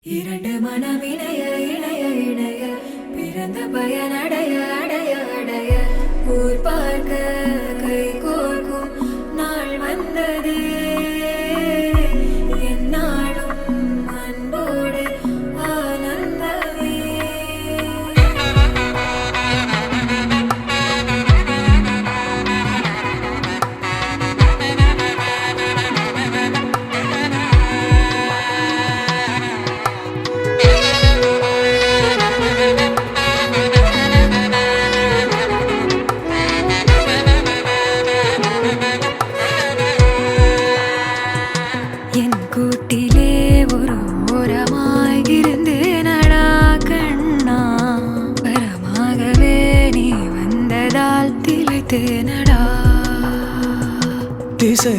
இரண்டு மனமிணைய இணைய இணைய பிறந்த பயனடைய அடைய அடைய ஊர் பார்க்க கை கோர்க்கும் நாள் வந்ததே என்னாலும் அன்போடு ஆனந்தமே. என் கூட்டிலே ஒரு ஓரமாய் இருந்தேனடா கண்ணா, வரமாகவே நீ வந்ததால் திளைத்தேனடா. திசை